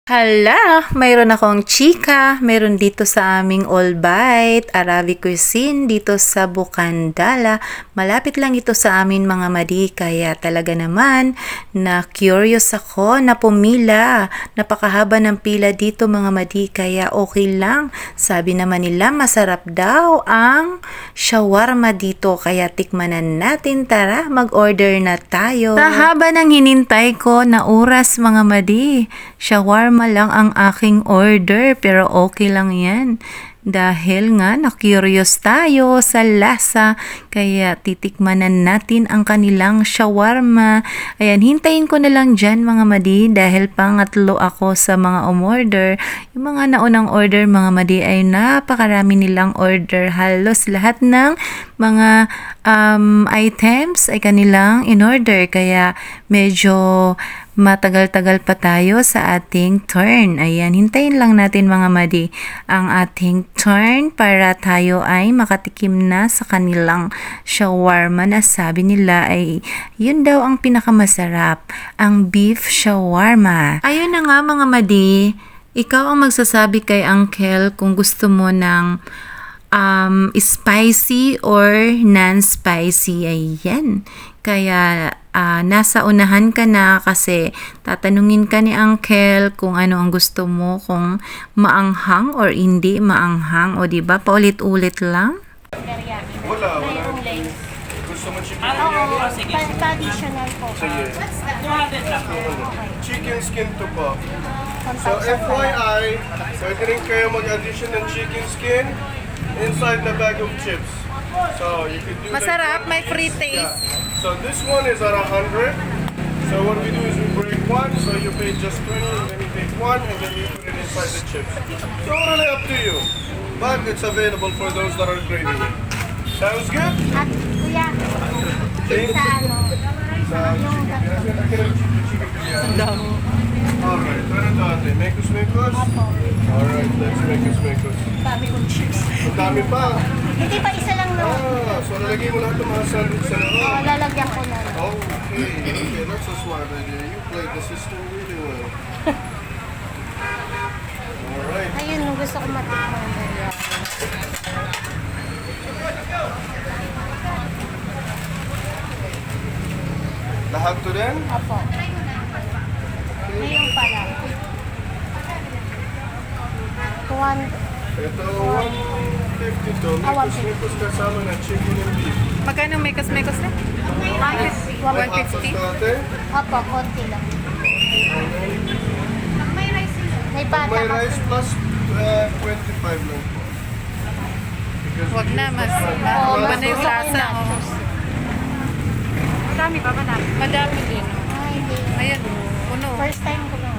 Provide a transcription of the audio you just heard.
Hala, mayroon akong chika. Mayroon dito sa aming All Bite, Arabic cuisine dito sa Bukandala. Malapit lang ito sa amin mga madi, kaya talaga naman na curious ako na pumila. Napakahaba ng pila dito mga madi, kaya okay lang. Sabi naman nila masarap daw ang shawarma dito, kaya tikmanan natin. Tara, mag-order na tayo. Sa haba ng hinintay ko na oras mga madi, shawarma lang ang aking order, pero okay lang yan. Dahil nga na-curious tayo sa lasa, kaya titikmanan natin ang kanilang shawarma. Ayan, hintayin ko na lang dyan mga madi dahil pangatlo ako sa mga umorder. Yung mga naunang order mga madi ay napakarami nilang order. Halos lahat ng mga items ay kanilang in-order, kaya medyo matagal-tagal pa tayo sa ating turn. Ayan, hintayin lang natin mga madi ang ating turn para tayo ay makatikim na sa kanilang shawarma na sabi nila ay yun daw ang pinakamasarap, ang beef shawarma. Ayun na nga mga madi, ikaw ang magsasabi kay Uncle kung gusto mo ng spicy or non-spicy. Ayan. Kaya nasa unahan ka na kasi tatanungin ka ni Uncle kung ano ang gusto mo, kung maanghang or hindi maanghang. O diba, paulit-ulit lang. Wala. Gusto mo chicken Oo, biryani? traditional po. Sige. Chicken skin to po. So Contact sa FYI, pwede rin kayo mag-addition ng chicken skin inside the bag of chips. So you could do Masarap, like may free taste. Yeah. So this one is at 100. So what we do is we break one, so you pay just 20, and then you take one, and then you put it inside the chips. Totally up to you. But it's available for those that are craving it. Sounds good? At kuya, Okay. sa ano, Sa chicken biryani. Alright, tara to ate. Mekos. Alright, let's mekos. dami kong chips. Ang dami pa. Hindi pa isa lang no. So nalagay mo lahat ng mga sandwich sa loob. Lalagyan ko na. Okay, that's a smart idea. You played the system really well. Alright. Ayun, gusto ko matikman na yan. Lahat to din? Opo. Ngayon pa lang. Ito, 150 to. Mekos kasama na chicken and beef. Magkano mekos-mekos na? 150. Tapos ate, Opo, konti lang. May pata may kasi. rice plus 25 lang po. Because Wag na, mas Oo, iba mas na yung gusto ko lasa. nachos. Madami pa, madami. Madami din. Ah, hindi. Ayan, puno. First time ko na.